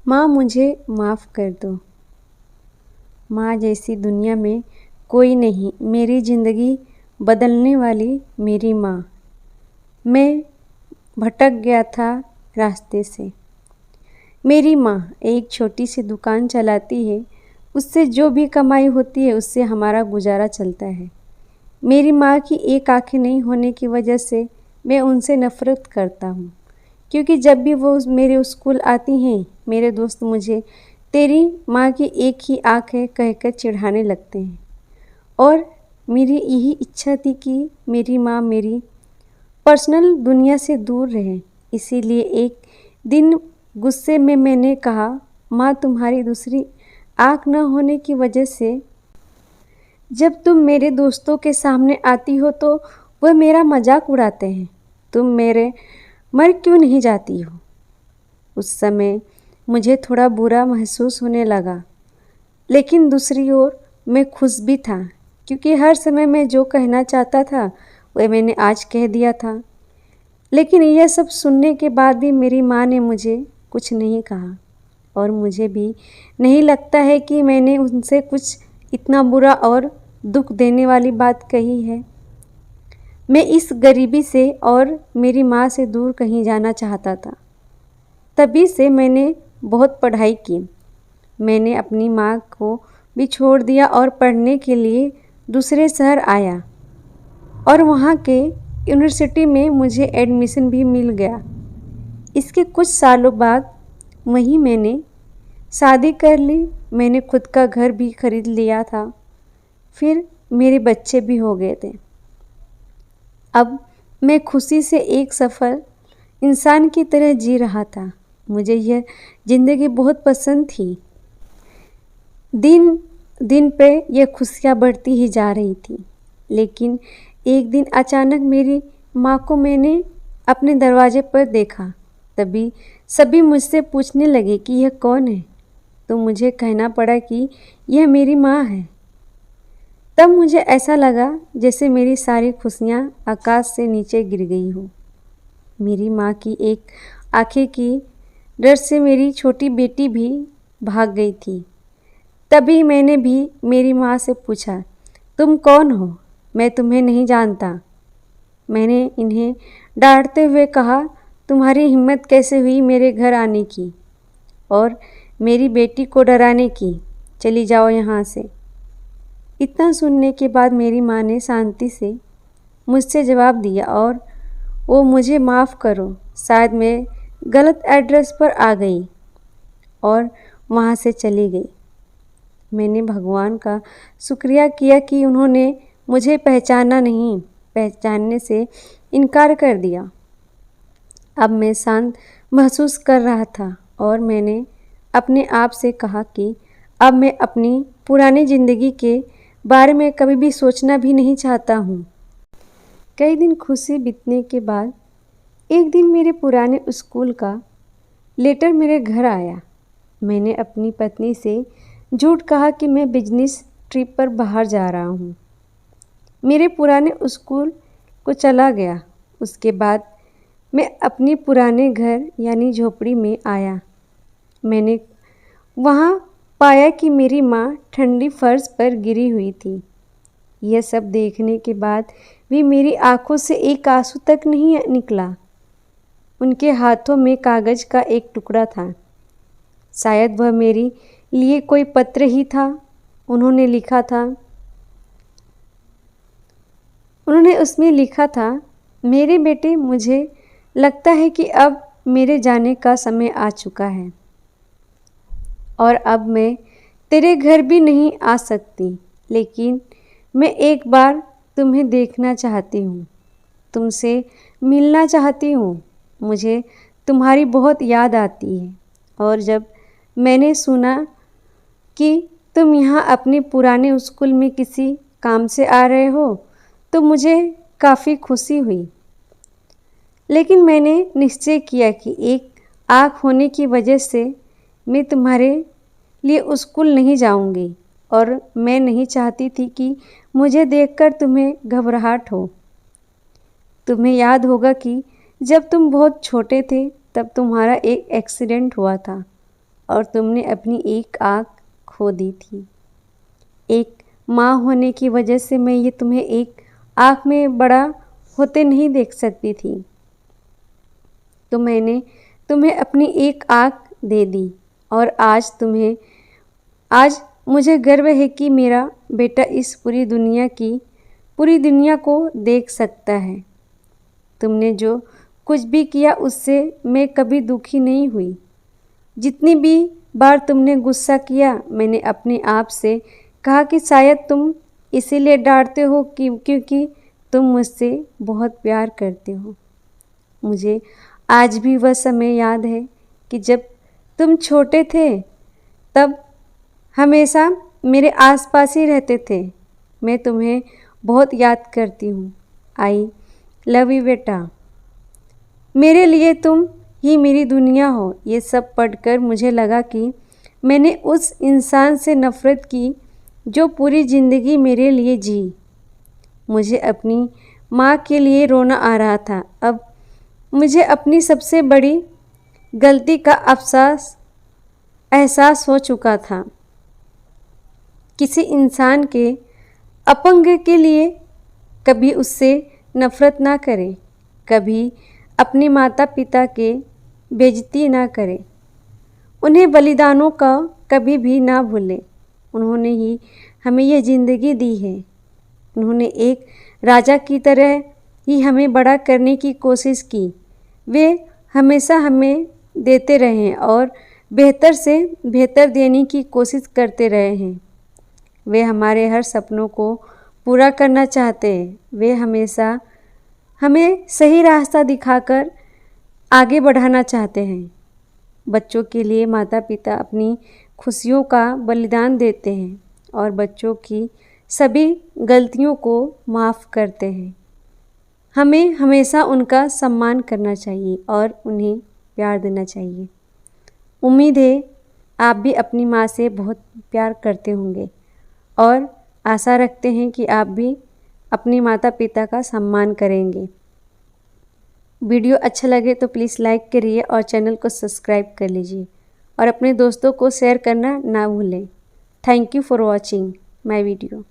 माँ मुझे माफ़ कर दो। माँ जैसी दुनिया में कोई नहीं, मेरी ज़िंदगी बदलने वाली मेरी माँ। मैं भटक गया था रास्ते से। मेरी माँ एक छोटी सी दुकान चलाती है, उससे जो भी कमाई होती है उससे हमारा गुजारा चलता है। मेरी माँ की एक आँखें नहीं होने की वजह से मैं उनसे नफ़रत करता हूँ, क्योंकि जब भी वो मेरे स्कूल आती हैं मेरे दोस्त मुझे तेरी माँ की एक ही आँख है कहकर चिढ़ाने लगते हैं। और मेरी यही इच्छा थी कि मेरी माँ मेरी पर्सनल दुनिया से दूर रहे। इसीलिए एक दिन गुस्से में मैंने कहा, माँ तुम्हारी दूसरी आँख न होने की वजह से जब तुम मेरे दोस्तों के सामने आती हो तो वह मेरा मजाक उड़ाते हैं। तुम मेरे मर क्यों नहीं जाती हो? उस समय मुझे थोड़ा बुरा महसूस होने लगा, लेकिन दूसरी ओर मैं खुश भी था, क्योंकि हर समय मैं जो कहना चाहता था वह मैंने आज कह दिया था। लेकिन यह सब सुनने के बाद भी मेरी माँ ने मुझे कुछ नहीं कहा, और मुझे भी नहीं लगता है कि मैंने उनसे कुछ इतना बुरा और दुख देने वाली बात कही है। मैं इस गरीबी से और मेरी माँ से दूर कहीं जाना चाहता था। तभी से मैंने बहुत पढ़ाई की। मैंने अपनी माँ को भी छोड़ दिया और पढ़ने के लिए दूसरे शहर आया, और वहाँ के यूनिवर्सिटी में मुझे एडमिशन भी मिल गया। इसके कुछ सालों बाद वहीं मैंने शादी कर ली। मैंने खुद का घर भी खरीद लिया था। फिर मेरे बच्चे भी हो गए थे। अब मैं खुशी से एक सफल इंसान की तरह जी रहा था। मुझे यह ज़िंदगी बहुत पसंद थी। दिन दिन पे यह खुशियाँ बढ़ती ही जा रही थी। लेकिन एक दिन अचानक मेरी माँ को मैंने अपने दरवाजे पर देखा। तभी सभी मुझसे पूछने लगे कि यह कौन है, तो मुझे कहना पड़ा कि यह मेरी माँ है। तब मुझे ऐसा लगा जैसे मेरी सारी खुशियाँ आकाश से नीचे गिर गई हो। मेरी माँ की एक आँखें की डर से मेरी छोटी बेटी भी भाग गई थी। तभी मैंने भी मेरी माँ से पूछा, तुम कौन हो? मैं तुम्हें नहीं जानता। मैंने इन्हें डांटते हुए कहा, तुम्हारी हिम्मत कैसे हुई मेरे घर आने की और मेरी बेटी को डराने की? चली जाओ यहाँ से। इतना सुनने के बाद मेरी माँ ने शांति से मुझसे जवाब दिया, और वो मुझे माफ़ करो, शायद मैं गलत एड्रेस पर आ गई, और वहाँ से चली गई। मैंने भगवान का शुक्रिया किया कि उन्होंने मुझे पहचानने से इनकार कर दिया। अब मैं शांत महसूस कर रहा था, और मैंने अपने आप से कहा कि अब मैं अपनी पुरानी ज़िंदगी के बारे में कभी भी सोचना भी नहीं चाहता हूँ। कई दिन खुशी बीतने के बाद एक दिन मेरे पुराने स्कूल का लेटर मेरे घर आया। मैंने अपनी पत्नी से झूठ कहा कि मैं बिजनेस ट्रिप पर बाहर जा रहा हूँ। मेरे पुराने स्कूल को चला गया। उसके बाद मैं अपने पुराने घर यानी झोपड़ी में आया। मैंने वहाँ पाया कि मेरी माँ ठंडी फर्श पर गिरी हुई थी। यह सब देखने के बाद भी मेरी आंखों से एक आंसू तक नहीं निकला। उनके हाथों में कागज़ का एक टुकड़ा था। शायद वह मेरे लिए कोई पत्र ही था। उन्होंने उसमें लिखा था, मेरे बेटे, मुझे लगता है कि अब मेरे जाने का समय आ चुका है, और अब मैं तेरे घर भी नहीं आ सकती, लेकिन मैं एक बार तुम्हें देखना चाहती हूँ, तुमसे मिलना चाहती हूँ। मुझे तुम्हारी बहुत याद आती है, और जब मैंने सुना कि तुम यहाँ अपने पुराने स्कूल में किसी काम से आ रहे हो तो मुझे काफ़ी खुशी हुई। लेकिन मैंने निश्चय किया कि एक आँख होने की वजह से मैं तुम्हारे लिए स्कूल नहीं जाऊंगी, और मैं नहीं चाहती थी कि मुझे देखकर तुम्हें घबराहट हो। तुम्हें याद होगा कि जब तुम बहुत छोटे थे तब तुम्हारा एक एक्सीडेंट हुआ था, और तुमने अपनी एक आँख खो दी थी। एक माँ होने की वजह से मैं ये तुम्हें एक आँख में बड़ा होते नहीं देख सकती थी, तो मैंने तुम्हें अपनी एक आँख दे दी और आज मुझे गर्व है कि मेरा बेटा इस पूरी दुनिया को देख सकता है। तुमने जो कुछ भी किया उससे मैं कभी दुखी नहीं हुई। जितनी भी बार तुमने गुस्सा किया, मैंने अपने आप से कहा कि शायद तुम इसीलिए डांटते हो क्योंकि तुम मुझसे बहुत प्यार करते हो। मुझे आज भी वह समय याद है कि जब तुम छोटे थे, तब हमेशा मेरे आसपास ही रहते थे। मैं तुम्हें बहुत याद करती हूँ। आई लव यू बेटा। मेरे लिए तुम ही मेरी दुनिया हो। ये सब पढ़कर मुझे लगा कि मैंने उस इंसान से नफ़रत की जो पूरी ज़िंदगी मेरे लिए जी। मुझे अपनी माँ के लिए रोना आ रहा था। अब मुझे अपनी सबसे बड़ी गलती का एहसास हो चुका था। किसी इंसान के अपंग के लिए कभी उससे नफ़रत ना करें, कभी अपने माता पिता के बेइज्जती ना करें, उन्हें बलिदानों का कभी भी ना भूलें। उन्होंने ही हमें ये ज़िंदगी दी है। उन्होंने एक राजा की तरह ही हमें बड़ा करने की कोशिश की। वे हमेशा हमें देते रहे और बेहतर से बेहतर देने की कोशिश करते रहे हैं। वे हमारे हर सपनों को पूरा करना चाहते हैं। वे हमेशा हमें सही रास्ता दिखाकर आगे बढ़ाना चाहते हैं। बच्चों के लिए माता पिता अपनी खुशियों का बलिदान देते हैं और बच्चों की सभी गलतियों को माफ़ करते हैं। हमें हमेशा उनका सम्मान करना चाहिए और उन्हें प्यार देना चाहिए। उम्मीद है आप भी अपनी माँ से बहुत प्यार करते होंगे और आशा रखते हैं कि आप भी अपने माता पिता का सम्मान करेंगे। वीडियो अच्छा लगे तो प्लीज़ लाइक करिए और चैनल को सब्सक्राइब कर लीजिए और अपने दोस्तों को शेयर करना ना भूलें। Thank you for watching my video.